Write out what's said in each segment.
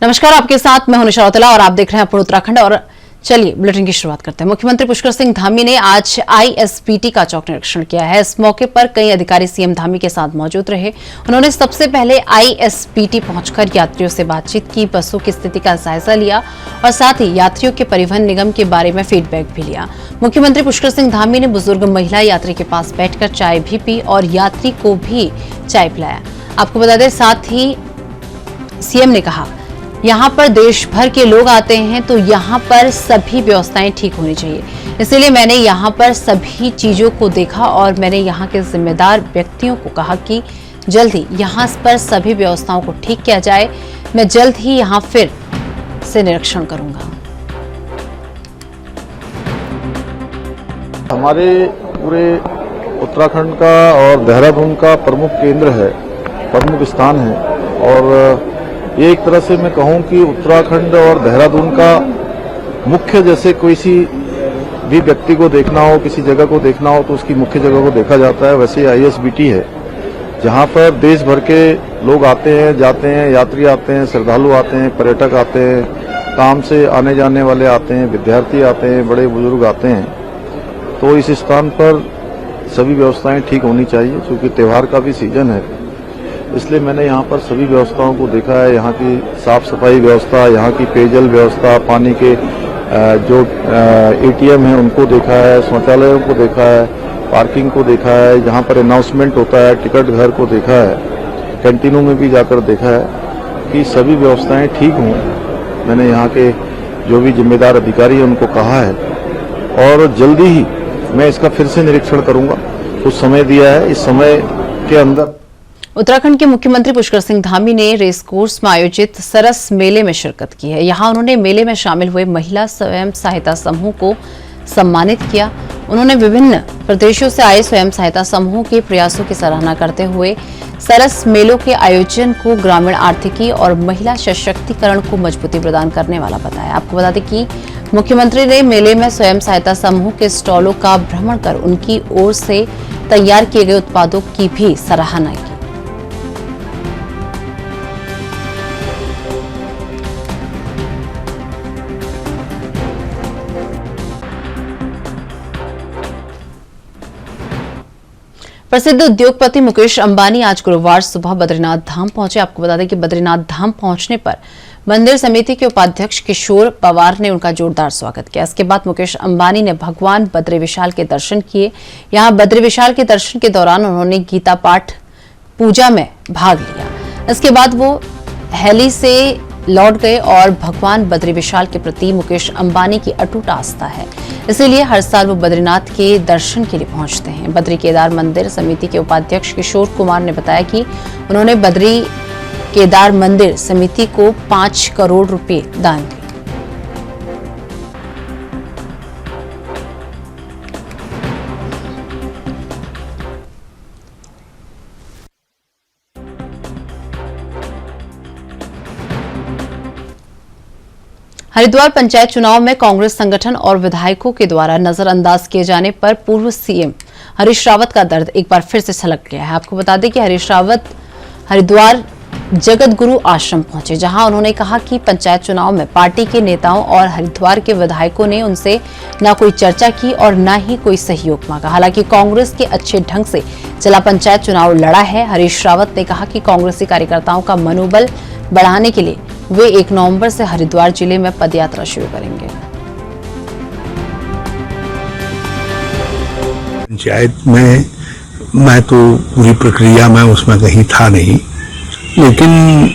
नमस्कार, आपके साथ मैं हूं निशा रौतेला और आप देख रहे हैं पूर्ण उत्तराखंड। और चलिए बुलेटिन की शुरुआत करते हैं। मुख्यमंत्री पुष्कर सिंह धामी ने आज आईएसबीटी का चौक निरीक्षण किया है। इस मौके पर कई अधिकारी सीएम धामी के साथ मौजूद रहे। उन्होंने सबसे पहले आईएसबीटी पहुंचकर यात्रियों से बातचीत की, बसों की स्थिति का जायजा लिया और साथ ही यात्रियों के परिवहन निगम के बारे में फीडबैक भी लिया। मुख्यमंत्री पुष्कर सिंह धामी ने बुजुर्ग महिला यात्री के पास बैठकर चाय भी पी और यात्री को भी चाय पिलाया। आपको बता दें, साथ ही सीएम ने कहा, यहाँ पर देश भर के लोग आते हैं तो यहाँ पर सभी व्यवस्थाएं ठीक होनी चाहिए। इसलिए मैंने यहाँ पर सभी चीजों को देखा और मैंने यहाँ के जिम्मेदार व्यक्तियों को कहा कि जल्द ही यहाँ पर सभी व्यवस्थाओं को ठीक किया जाए। मैं जल्द ही यहाँ फिर से निरीक्षण करूंगा। हमारे पूरे उत्तराखंड का और देहरादून का प्रमुख केंद्र है, प्रमुख स्थान है और ये एक तरह से मैं कहूं कि उत्तराखंड और देहरादून का मुख्य, जैसे कोई सी भी व्यक्ति को देखना हो, किसी जगह को देखना हो तो उसकी मुख्य जगह को देखा जाता है, वैसे आईएसबीटी है जहां पर देश भर के लोग आते हैं, जाते हैं, यात्री आते हैं, श्रद्धालु आते हैं, पर्यटक आते हैं, काम से आने जाने वाले आते हैं, विद्यार्थी आते हैं, बड़े बुजुर्ग आते हैं। तो इस स्थान पर सभी व्यवस्थाएं ठीक होनी चाहिए क्योंकि त्योहार का भी सीजन है। इसलिए मैंने यहाँ पर सभी व्यवस्थाओं को देखा है। यहाँ की साफ सफाई व्यवस्था, यहाँ की पेयजल व्यवस्था, पानी के जो एटीएम हैं उनको देखा है, शौचालयों को देखा है, पार्किंग को देखा है, जहाँ पर अनाउंसमेंट होता है, टिकट घर को देखा है, कैंटीनों में भी जाकर देखा है कि सभी व्यवस्थाएं ठीक हों। मैंने यहाँ के जो भी जिम्मेदार अधिकारी हैं उनको कहा है और जल्दी ही मैं इसका फिर से निरीक्षण करूंगा। कुछ समय दिया है, इस समय के अंदर। उत्तराखंड के मुख्यमंत्री पुष्कर सिंह धामी ने रेस कोर्स में आयोजित सरस मेले में शिरकत की है। यहां उन्होंने मेले में शामिल हुए महिला स्वयं सहायता समूह को सम्मानित किया। उन्होंने विभिन्न प्रदेशों से आए स्वयं सहायता समूहों के प्रयासों की सराहना करते हुए सरस मेलों के आयोजन को ग्रामीण आर्थिकी और महिला सशक्तिकरण को मजबूती प्रदान करने वाला बताया। आपको बता दें कि मुख्यमंत्री ने मेले में स्वयं सहायता समूह के स्टॉलों का भ्रमण कर उनकी ओर से तैयार किए गए उत्पादों की भी सराहना की। प्रसिद्ध उद्योगपति मुकेश अंबानी आज गुरुवार सुबह बद्रीनाथ धाम पहुंचे। आपको बता दें कि बद्रीनाथ धाम पहुंचने पर मंदिर समिति के उपाध्यक्ष किशोर पवार ने उनका जोरदार स्वागत किया। इसके बाद मुकेश अंबानी ने भगवान बद्री विशाल के दर्शन किए। यहां बद्री विशाल के दर्शन के दौरान उन्होंने गीता पाठ पूजा में भाग लिया। इसके बाद वो हेली से लौट गए और भगवान बद्री विशाल के प्रति मुकेश अंबानी की अटूट आस्था है, इसीलिए हर साल वो बद्रीनाथ के दर्शन के लिए पहुंचते हैं। बद्री केदार मंदिर समिति के उपाध्यक्ष किशोर कुमार ने बताया कि उन्होंने बद्री केदार मंदिर समिति को 5 करोड़ रुपए दान दिए। हरिद्वार पंचायत चुनाव में कांग्रेस संगठन और विधायकों के द्वारा नजरअंदाज किए जाने पर पूर्व सीएम हरीश रावत का दर्द एक बार फिर से छलक गया है। आपको बता दें कि हरीश रावत हरिद्वार जगत गुरु आश्रम पहुंचे, जहां उन्होंने कहा कि पंचायत चुनाव में पार्टी के नेताओं और हरिद्वार के विधायकों ने उनसे न कोई चर्चा की और न ही कोई सहयोग मांगा। हालांकि कांग्रेस के अच्छे ढंग से जिला पंचायत चुनाव लड़ा है। हरीश रावत ने कहा कि कांग्रेसी कार्यकर्ताओं का मनोबल बढ़ाने के लिए वे 1 नवंबर से हरिद्वार जिले में पदयात्रा शुरू करेंगे। पंचायत में मैं तो पूरी प्रक्रिया में उसमें कहीं था नहीं, लेकिन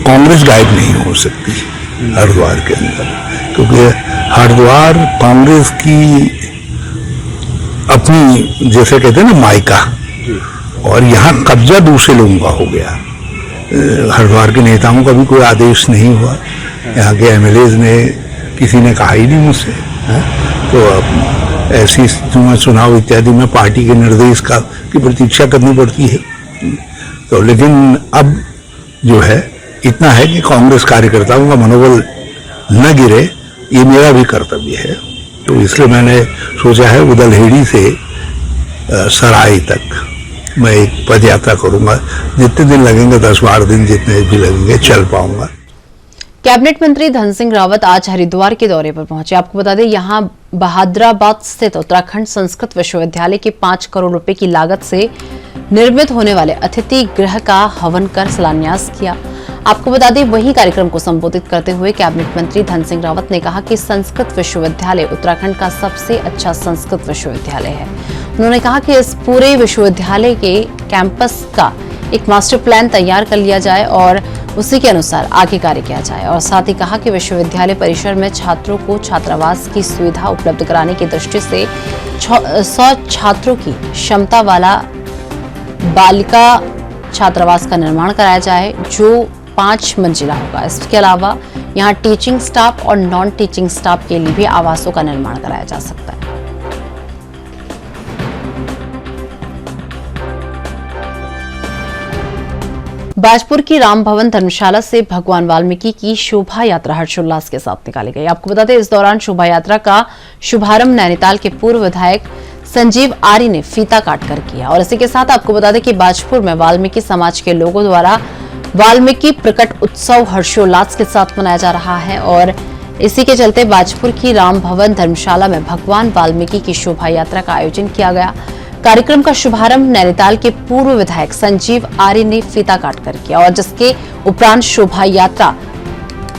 कांग्रेस गायब नहीं हो सकती हरिद्वार के अंदर, क्योंकि हरिद्वार कांग्रेस की अपनी, जैसे कहते हैं ना, मायका, और यहाँ कब्जा दूसरे लोगों का हो गया। हरिद्वार के नेताओं का भी कोई आदेश नहीं हुआ, यहाँ के एमएलएज ने, किसी ने कहा ही नहीं मुझसे। तो अब ऐसी स्थिति में चुनाव इत्यादि में पार्टी के निर्देश की प्रतीक्षा करनी पड़ती है। तो लेकिन अब जो है इतना है कि कांग्रेस कार्यकर्ताओं का मनोबल न गिरे, ये मेरा भी कर्तव्य है। तो इसलिए मैंने सोचा है उदलहेड़ी से सराय तक मैं एक पद यात्रा करूंगा। जितने दिन लगेंगे 10-12 दिन जितने भी लगेंगे चल पाऊंगा। कैबिनेट मंत्री धन सिंह रावत आज हरिद्वार के दौरे पर पहुंचे। आपको बता दें, यहां बहादुराबाद स्थित उत्तराखंड संस्कृत विश्वविद्यालय के 5 करोड़ रुपए की लागत से निर्मित होने वाले अतिथि गृह का हवन कर शिलान्यास किया। आपको बता दें, वही कार्यक्रम को संबोधित करते हुए कैबिनेट मंत्री धन सिंह रावत ने कहा कि संस्कृत विश्वविद्यालय उत्तराखंड का सबसे अच्छा संस्कृत विश्वविद्यालय है। उन्होंने कहा कि इस पूरे विश्वविद्यालय के कैंपस का एक मास्टर प्लान तैयार कर लिया जाए और उसी के अनुसार आगे कार्य किया जाए। और साथ ही कहा कि विश्वविद्यालय परिसर में छात्रों को छात्रावास की सुविधा उपलब्ध कराने की दृष्टि से 100 छात्रों की क्षमता वाला बालिका छात्रावास का निर्माण कराया जाए, जो 5 मंजिला होगा। इसके अलावा यहाँ टीचिंग स्टाफ और नॉन टीचिंग स्टाफ के लिए भी आवासों का निर्माण कराया जा सकता है। बाजपुर की राम भवन धर्मशाला से भगवान वाल्मीकि की शोभा यात्रा हर्षोल्लास के साथ निकाली गई। आपको बता दें, इस दौरान शोभा यात्रा का शुभारंभ नैनीताल के पूर्व विधायक संजीव आर्य ने फीता काटकर किया। और इसी के साथ आपको बता दें कि बाजपुर में वाल्मीकि समाज के लोगों द्वारा वाल्मीकि प्रकट उत्सव हर्षोल्लास के साथ मनाया जा रहा है। और इसी के चलते बाजपुर की राम भवन धर्मशाला में भगवान वाल्मीकि की शोभा यात्रा का आयोजन किया गया। कार्यक्रम का शुभारंभ नैनीताल के पूर्व विधायक संजीव आर्य ने फीता काटकर किया और जिसके उपरांत शोभा यात्रा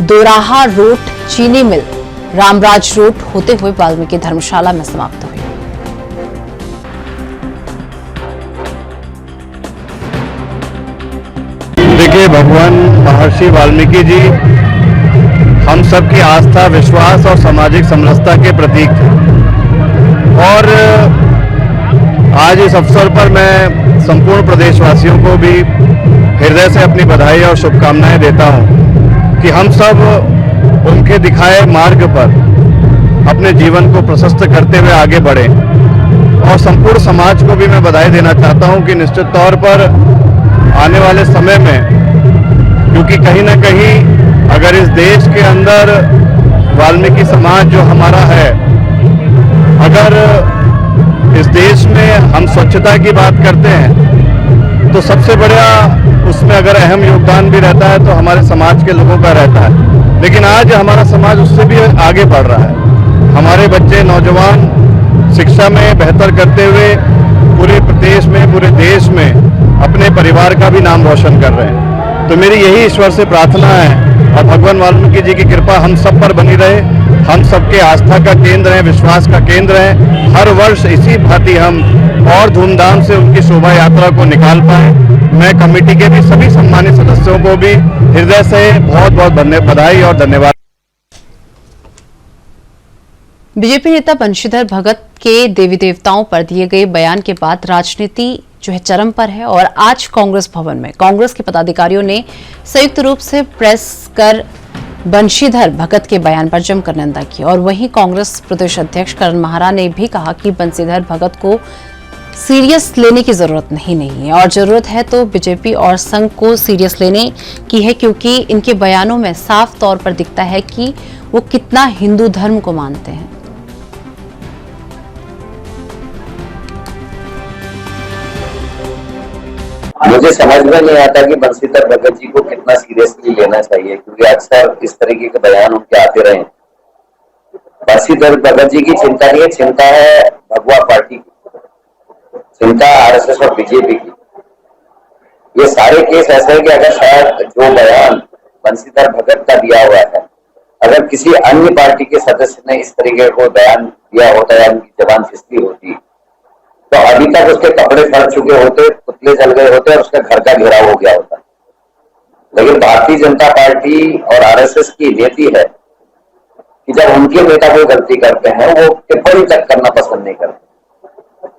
दोराहा रोड, चीनी मिल, रामराज रोड होते हुए वाल्मीकि धर्मशाला में समाप्त हुई। देखिए, भगवान महर्षि वाल्मीकि जी हम सबकी आस्था, विश्वास और सामाजिक समरसता के प्रतीक थे। और आज इस अवसर पर मैं संपूर्ण प्रदेशवासियों को भी हृदय से अपनी बधाई और शुभकामनाएं देता हूं कि हम सब उनके दिखाए मार्ग पर अपने जीवन को प्रशस्त करते हुए आगे बढ़ें। और संपूर्ण समाज को भी मैं बधाई देना चाहता हूं कि निश्चित तौर पर आने वाले समय में, क्योंकि कहीं ना कहीं अगर इस देश के अंदर वाल्मीकि समाज जो हमारा है, अगर इस देश में हम स्वच्छता की बात करते हैं तो सबसे बड़ा उसमें अगर अहम योगदान भी रहता है तो हमारे समाज के लोगों का रहता है। लेकिन आज हमारा समाज उससे भी आगे बढ़ रहा है। हमारे बच्चे, नौजवान शिक्षा में बेहतर करते हुए पूरे प्रदेश में, पूरे देश में अपने परिवार का भी नाम रोशन कर रहे हैं। तो मेरी यही ईश्वर से प्रार्थना है और भगवान वाल्मीकि जी की कृपा हम सब पर बनी रहे। हम सबके आस्था का केंद्र है, विश्वास का केंद्र है। हर वर्ष इसी भांति हम और धूमधाम से उनकी शोभा यात्रा को निकाल पाए। मैं कमेटी के भी सभी सम्मानित सदस्यों को भी हृदय से बहुत बहुत बधाई और धन्यवाद। बीजेपी नेता बंशीधर भगत के देवी देवताओं पर दिए गए बयान के बाद राजनीति जो है चरम पर है और आज कांग्रेस भवन में कांग्रेस के पदाधिकारियों ने संयुक्त रूप से प्रेस कर बंशीधर भगत के बयान पर जमकर निंदा की। और वहीं कांग्रेस प्रदेश अध्यक्ष करण माहरा ने भी कहा कि बंशीधर भगत को सीरियस लेने की जरूरत नहीं है और जरूरत है तो बीजेपी और संघ को सीरियस लेने की है, क्योंकि इनके बयानों में साफ तौर पर दिखता है कि वो कितना हिंदू धर्म को मानते हैं। मुझे समझ में नहीं आता कि बंशीधर भगत जी को कितना सीरियसली लेना चाहिए, क्योंकि अक्सर इस तरीके के बयान उनके आते रहे। बंशीधर भगत जी की चिंता नहीं है, चिंता है भगवा पार्टी की, चिंता आरएसएस और बीजेपी की। ये सारे केस ऐसे हैं कि अगर शायद जो बयान बंशीधर भगत का दिया हुआ है, अगर किसी अन्य पार्टी के सदस्य ने इस तरीके को बयान दिया होता या उनकी जबान फिसली होती तो अभी तक उसके कपड़े फट चुके होते, पुतले जल गए होते और उसका घर का घेराव हो गया होता। लेकिन भारतीय जनता पार्टी और आरएसएस की नीति है कि जब उनके नेता कोई गलती करते हैं वो टिप्पणी तक करना पसंद नहीं करते।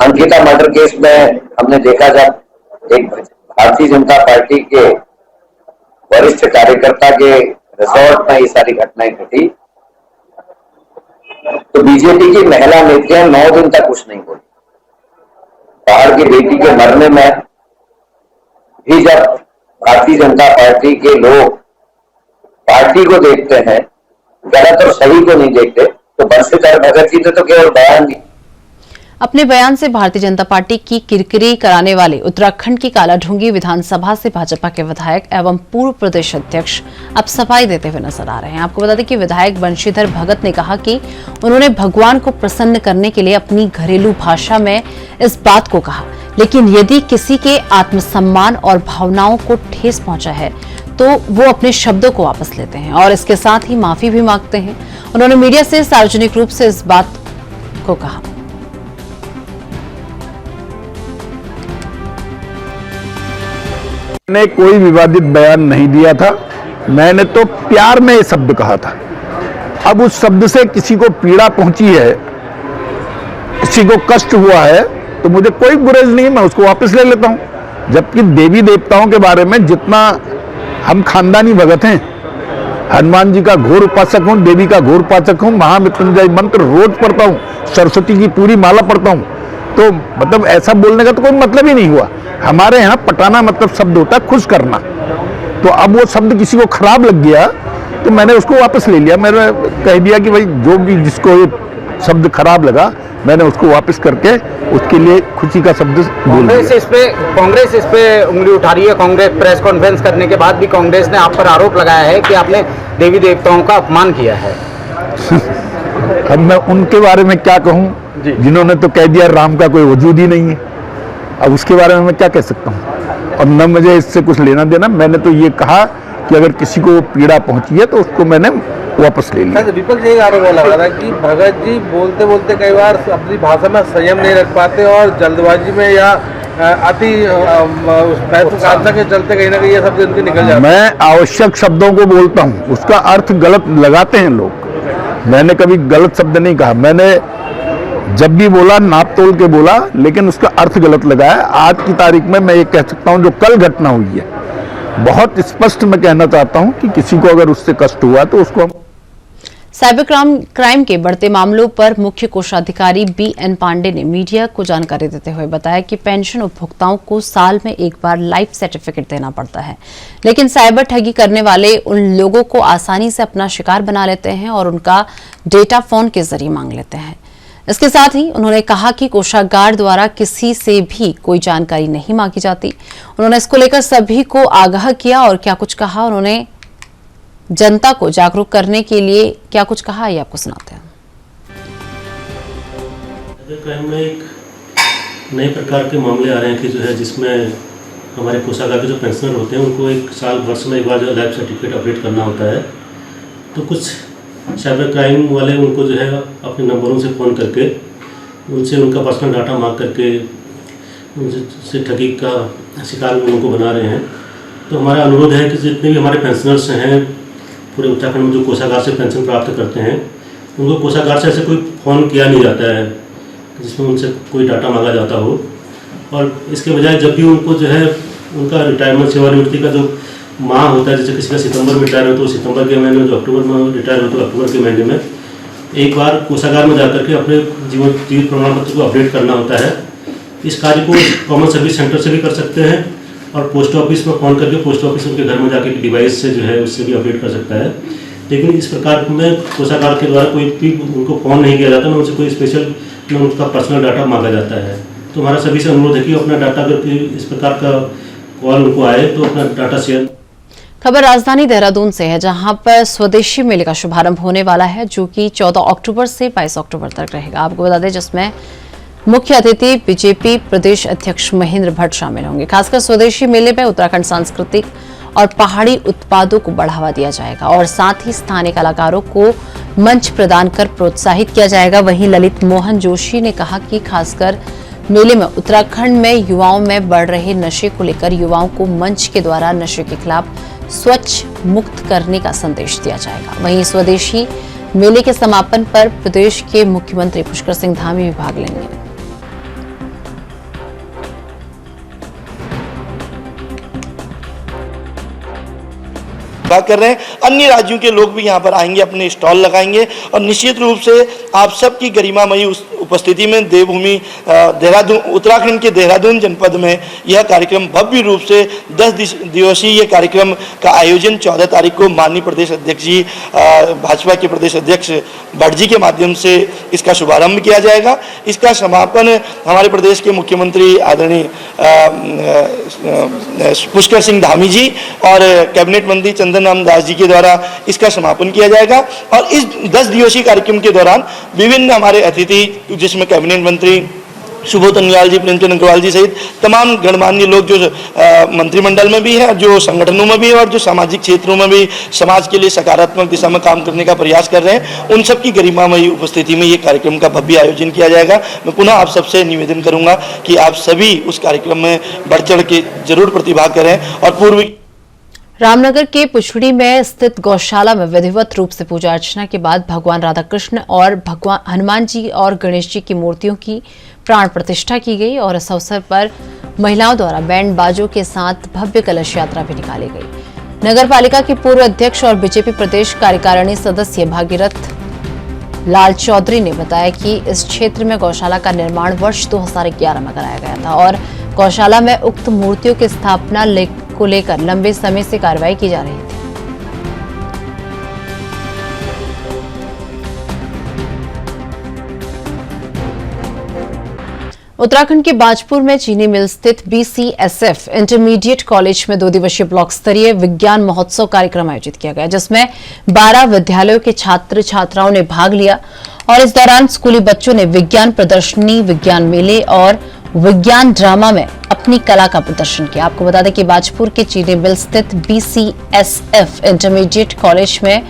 अंकिता मर्डर केस में हमने देखा, जब एक भारतीय जनता पार्टी के वरिष्ठ कार्यकर्ता के रिजॉर्ट में ये सारी घटनाएं घटी तो बीजेपी की महिला नेत्रियां 9 दिन तक कुछ नहीं बोली। बाहर की बेटी के मरने में भी जब भारतीय जनता पार्टी के लोग पार्टी को देखते हैं, गलत और सही को नहीं देखते, तो बंशीधर भगत जी ने तो केवल बयान दिया। अपने बयान से भारतीय जनता पार्टी की किरकिरी कराने वाले उत्तराखंड की कालाढूंगी विधानसभा से भाजपा के विधायक एवं पूर्व प्रदेश अध्यक्ष अब सफाई देते हुए नजर आ रहे हैं। आपको बता दें कि विधायक बंशीधर भगत ने कहा कि उन्होंने भगवान को प्रसन्न करने के लिए अपनी घरेलू भाषा में इस बात को कहा, लेकिन यदि किसी के आत्मसम्मान और भावनाओं को ठेस पहुंचा है तो वो अपने शब्दों को वापस लेते हैं और इसके साथ ही माफी भी मांगते हैं। उन्होंने मीडिया से सार्वजनिक रूप से इस बात को कहा। मैंने कोई विवादित बयान नहीं दिया था, मैंने तो प्यार में ये शब्द कहा था। अब उस शब्द से किसी को पीड़ा पहुंची है, किसी को कष्ट हुआ है, तो मुझे कोई गुरेज नहीं, मैं उसको वापस ले लेता हूं। जबकि देवी देवताओं के बारे में जितना हम खानदानी भगत हैं, हनुमान जी का घोर उपासक हूं, देवी का घोर उपासक हूं, महामृत्युंजय मंत्र रोज पढ़ता हूं, सरस्वती की पूरी माला पढ़ता हूं, तो मतलब ऐसा बोलने का तो कोई मतलब ही नहीं हुआ। हमारे यहाँ पटाना मतलब शब्द होता है खुश करना, तो अब वो शब्द किसी को खराब लग गया तो मैंने उसको वापस ले लिया। मैंने कह दिया कि भाई जो भी जिसको ये शब्द खराब लगा मैंने उसको वापस करके उसके लिए खुशी का शब्द बोल दिया। कांग्रेस इस पे उंगली उठा रही है। कांग्रेस प्रेस कॉन्फ्रेंस करने के बाद भी कांग्रेस ने आप पर आरोप लगाया है कि आपने देवी देवताओं का अपमान किया है। अब मैं उनके बारे में क्या कहूँ जिन्होंने तो कह दिया राम का कोई वजूद ही नहीं है। अब उसके बारे में मैं क्या कह सकता हूँ, और न मुझे इससे कुछ लेना देना। मैंने तो ये कहा कि अगर किसी को पीड़ा पहुंची है तो उसको मैंने वापस ले लिया। विपक्ष एक आरोप लगा रहा है कि भगत जी बोलते बोलते कई बार अपनी भाषा में संयम नहीं रख पाते और जल्दबाजी में या अति महत्वाकांक्षा के चलते कहीं ना कहीं ये शब्द उनके निकल जाते हैं। मैं आवश्यक शब्दों को बोलता हूँ, उसका अर्थ गलत लगाते हैं लोग। मैंने कभी गलत शब्द नहीं कहा, मैंने जब भी बोला नाप तोल के बोला, लेकिन उसका अर्थ गलत लगाया। आज की तारीख में मैं ये कह सकता हूँ जो कल घटना हुई है, बहुत स्पष्ट मैं कहना चाहता हूँ कि किसी को अगर उससे कष्ट हुआ तो उसको हम साइबर क्राइम के बढ़ते मामलों पर मुख्य कोषाधिकारी BN पांडे ने मीडिया को जानकारी देते हुए बताया कि पेंशन उपभोक्ताओं को साल में एक बार लाइफ सर्टिफिकेट देना पड़ता है, लेकिन साइबर ठगी करने वाले उन लोगों को आसानी से अपना शिकार बना लेते हैं और उनका डेटा फोन के जरिए मांग लेते हैं। इसके साथ ही उन्होंने कहा कि कोषागार द्वारा किसी से भी कोई जानकारी नहीं मांगी जाती। उन्होंने इसको लेकर सभी को आगाह किया और क्या कुछ कहा, उन्होंने जनता को जागरूक करने के लिए क्या कुछ कहा, ये आपको सुनाते हैं। क्राइम में एक नए प्रकार के मामले आ रहे हैं कि जो है जिसमें हमारे कोषागार के जो पेंशनर होते हैं उनको एक साल वर्ष में एक बार जो लाइफ सर्टिफिकेट अपडेट करना होता है, तो कुछ साइबर क्राइम वाले उनको जो है अपने नंबरों से फ़ोन करके उनसे उनका पर्सनल डाटा मांग करके उनसे ठगी का शिकार उनको बना रहे हैं। तो हमारा अनुरोध है कि जितने भी हमारे पेंशनर्स हैं पूरे उत्तराखंड में जो कोषागार से पेंशन प्राप्त करते हैं, उनको कोषागार से ऐसे कोई फ़ोन किया नहीं जाता है जिसमें उनसे कोई डाटा मांगा जाता हो, और इसके बजाय जब भी उनको जो है उनका रिटायरमेंट सेवानिवृत्ति का जो माह होता है, जैसे किसी का सितंबर में रिटायर हो तो सितंबर के महीने में, जो अक्टूबर में रिटायर हो तो अक्टूबर के महीने में एक बार कोषागार में जाकर के अपने जीवित प्रमाण पत्र को अपडेट करना होता है। इस कार्य को कॉमन सर्विस सेंटर से भी कर सकते हैं और पोस्ट ऑफिस में फ़ोन करके पोस्ट ऑफिस उनके घर में जाकर डिवाइस से जो है उससे भी अपडेट कर सकता है। लेकिन इस प्रकार में कोषागार के द्वारा कोई भी उनको फ़ोन नहीं किया जाता, ना उनसे कोई स्पेशल ना उनका पर्सनल डाटा मांगा जाता है। तो हमारा सभी से अनुरोध है कि अपना डाटा अगर इस प्रकार का कॉल उनको आए तो अपना डाटा शेयर। खबर राजधानी देहरादून से है, जहां पर स्वदेशी मेले का शुभारंभ होने वाला है, जो कि 14 अक्टूबर से 22 अक्टूबर तक रहेगा। आपको बता दें जिसमें मुख्य अतिथि बीजेपी प्रदेश अध्यक्ष महेंद्र भट्ट शामिल होंगे। खासकर स्वदेशी मेले में उत्तराखंड सांस्कृतिक और पहाड़ी उत्पादों को बढ़ावा दिया जाएगा और साथ ही स्थानीय कलाकारों को मंच प्रदान कर प्रोत्साहित किया जाएगा। वहीं ललित मोहन जोशी ने कहा कि खासकर मेले में उत्तराखंड में युवाओं में बढ़ रहे नशे को लेकर युवाओं को मंच के द्वारा नशे के खिलाफ स्वच्छ मुक्त करने का संदेश दिया जाएगा। वहीं स्वदेशी मेले के समापन पर प्रदेश के मुख्यमंत्री पुष्कर सिंह धामी भी भाग लेंगे। कर रहे हैं। अन्य राज्यों के लोग भी यहाँ पर आएंगे, अपने स्टॉल लगाएंगे और निश्चित रूप से आप सबकी गरिमामयी उपस्थिति में देवभूमि देहरादून, उत्तराखंड के देहरादून जनपद में यह कार्यक्रम भव्य रूप से 10 दिवसीय कार्यक्रम का आयोजन 14 तारीख को माननीय प्रदेश अध्यक्ष जी, भाजपा के प्रदेश अध्यक्ष भट्ट जी के माध्यम से इसका शुभारंभ किया जाएगा। इसका समापन हमारे प्रदेश के मुख्यमंत्री आदरणीय पुष्कर सिंह धामी जी और कैबिनेट मंत्री चंदन राम दास जी के द्वारा इसका समापन किया जाएगा। और इस 10 दिवसीय कार्यक्रम के दौरान विभिन्न हमारे अतिथि, जिसमें कैबिनेट मंत्री सुबोध उनियाल जी, प्रेमचंद अग्रवाल जी सहित तमाम गणमान्य लोग जो मंत्रिमंडल में भी है, जो संगठनों में भी है और जो सामाजिक क्षेत्रों में भी समाज के लिए सकारात्मक दिशा में काम करने का प्रयास कर रहे हैं, उन सब की गरिमामयी उपस्थिति में ये कार्यक्रम का भव्य आयोजन किया जाएगा। मैं पुनः आप सबसे निवेदन करूंगा कि आप सभी उस कार्यक्रम में बढ़ चढ़ के जरूर प्रतिभाग करें। और पूर्व रामनगर के पुछड़ी में स्थित गौशाला में विधिवत रूप से पूजा अर्चना के बाद भगवान राधाकृष्ण और भगवान हनुमान जी और गणेश जी की मूर्तियों की प्राण प्रतिष्ठा की गई और इस अवसर पर महिलाओं द्वारा बैंड बाजों के साथ भव्य कलश यात्रा भी निकाली गई। नगर पालिका के पूर्व अध्यक्ष और बीजेपी प्रदेश कार्यकारिणी सदस्य भागीरथ लाल चौधरी ने बताया कि इस क्षेत्र में गौशाला का निर्माण वर्ष 2011 में कराया गया था और गौशाला में उक्त मूर्तियों की स्थापना को लेकर लंबे समय से कार्रवाई की जा रही थी। उत्तराखंड के बाजपुर में चीनी मिल स्थित BCSF इंटरमीडिएट कॉलेज में 2 दिवसीय ब्लॉक स्तरीय विज्ञान महोत्सव कार्यक्रम आयोजित किया गया, जिसमें 12 विद्यालयों के छात्र छात्राओं ने भाग लिया और इस दौरान स्कूली बच्चों ने विज्ञान प्रदर्शनी, विज्ञान मेले और विज्ञान ड्रामा में अपनी कला का प्रदर्शन किया। आपको बता दें कि बाजपुर के चीनी मिल स्थित BCSF इंटरमीडिएट कॉलेज में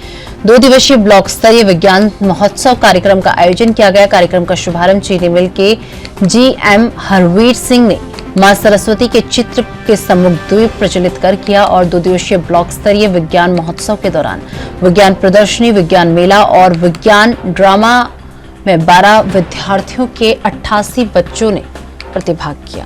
2 दिवसीय ब्लॉक स्तरीय विज्ञान महोत्सव कार्यक्रम का आयोजन किया गया। कार्यक्रम का शुभारंभ चीनी मिल के GM हरवीर सिंह ने मां सरस्वती के चित्र के सम्मुख द्वीप प्रज्वलित कर किया और 2 दिवसीय ब्लॉक स्तरीय विज्ञान महोत्सव के दौरान विज्ञान प्रदर्शनी, विज्ञान मेला और विज्ञान ड्रामा में 12 विद्यार्थियों के 88 बच्चों ने प्रतिभाग किया।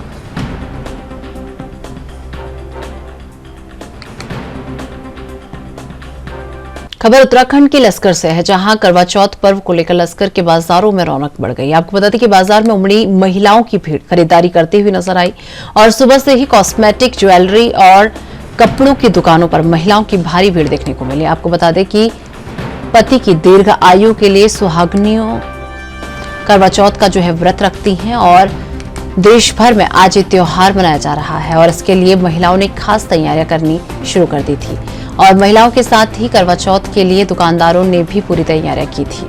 खबर उत्तराखंड के लस्कर से है, जहां करवा चौथ पर्व को लेकर लस्कर के बाजारों में रौनक बढ़ गई। आपको बता दें कि बाजार में उमड़ी महिलाओं की भीड़ खरीदारी करती हुई नजर आई और सुबह से ही कॉस्मेटिक, ज्वेलरी और कपड़ों की दुकानों पर महिलाओं की भारी भीड़ देखने को मिली। आपको बता दें कि पति की दीर्घ आयु के लिए सुहागनियों करवा चौथ का जो है व्रत रखती हैं और देश भर में आज ये त्योहार मनाया जा रहा है और इसके लिए महिलाओं ने खास तैयारियां करनी शुरू कर दी थी और महिलाओं के साथ ही करवा चौथ के लिए दुकानदारों ने भी पूरी तैयारियां की थी।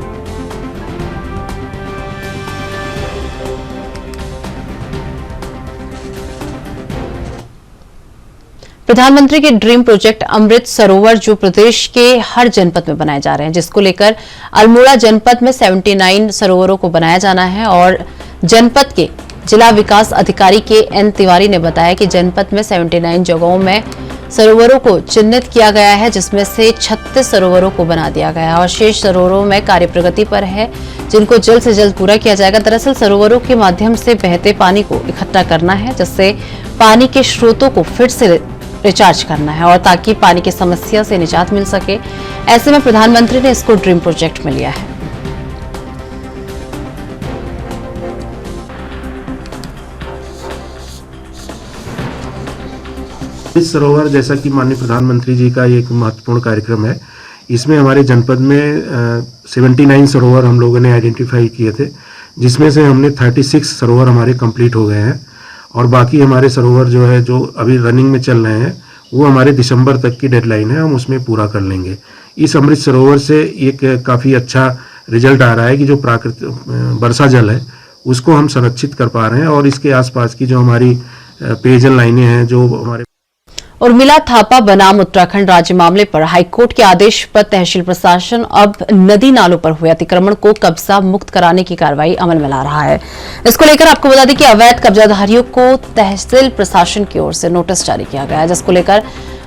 प्रधानमंत्री के ड्रीम प्रोजेक्ट अमृत सरोवर जो प्रदेश के हर जनपद में बनाए जा रहे हैं, जिसको लेकर अल्मोड़ा जनपद में 79 सरोवरों को बनाया जाना है और जनपद के जिला विकास अधिकारी के N तिवारी ने बताया कि जनपद में 79 जगहों में सरोवरों को चिन्हित किया गया है, जिसमें से 36 सरोवरों को बना दिया गया है और शेष सरोवरों में कार्य प्रगति पर है, जिनको जल्द से जल्द पूरा किया जाएगा। दरअसल सरोवरों के माध्यम से बहते पानी को इकट्ठा करना है, जिससे पानी के स्रोतों को फिर से रिचार्ज करना है और ताकि पानी की समस्या से निजात मिल सके। ऐसे में प्रधानमंत्री ने इसको ड्रीम प्रोजेक्ट में लिया है। इस सरोवर जैसा कि माननीय प्रधानमंत्री जी का एक महत्वपूर्ण कार्यक्रम है, इसमें हमारे जनपद में 79 सरोवर हम लोगों ने आइडेंटिफाई किए थे, जिसमें से हमने 36 सरोवर हमारे कंप्लीट हो गए हैं और बाकी हमारे सरोवर जो है जो अभी रनिंग में चल रहे हैं वो हमारे दिसंबर तक की डेडलाइन है, हम उसमें पूरा कर लेंगे। इस अमृत सरोवर से एक काफ़ी अच्छा रिजल्ट आ रहा है कि जो प्राकृतिक वर्षा जल है उसको हम संरक्षित कर पा रहे हैं और इसके आसपास की जो हमारी पेयजल लाइनें हैं, जो हमारे उर्मिला थापा बनाम उत्तराखंड राज्य मामले पर हाईकोर्ट के आदेश पर तहसील प्रशासन अब नदी नालों पर हुए अतिक्रमण को कब्जा मुक्त कराने की कार्रवाई अमल में ला रहा है। इसको लेकर आपको बता दें कि अवैध कब्जाधारियों को तहसील प्रशासन की ओर से नोटिस जारी किया गया है, जिसको लेकर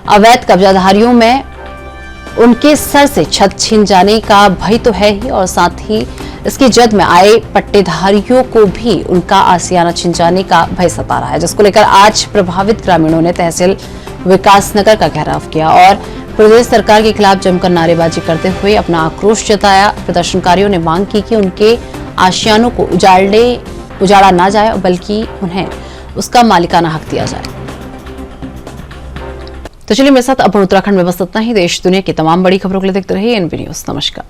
अवैध कब्जाधारियों में उनके सर से छत छीन जाने का भय तो है ही और साथ ही इसकी जद में आए पट्टेधारियों को भी उनका आसियाना छीन जाने का भय सता रहा है, जिसको लेकर आज प्रभावित ग्रामीणों ने तहसील विकासनगर का घेराव किया और प्रदेश सरकार के खिलाफ जमकर नारेबाजी करते हुए अपना आक्रोश जताया। प्रदर्शनकारियों ने मांग की कि उनके आशियानों को उजाड़ा ना जाए, बल्कि उन्हें उसका मालिकाना हक दिया जाए। तो चलिए मेरे साथ अब उत्तराखंड में बस इतना ही। देश दुनिया की तमाम बड़ी खबरों के लिए देखते रहिए एनबी न्यूज। नमस्कार।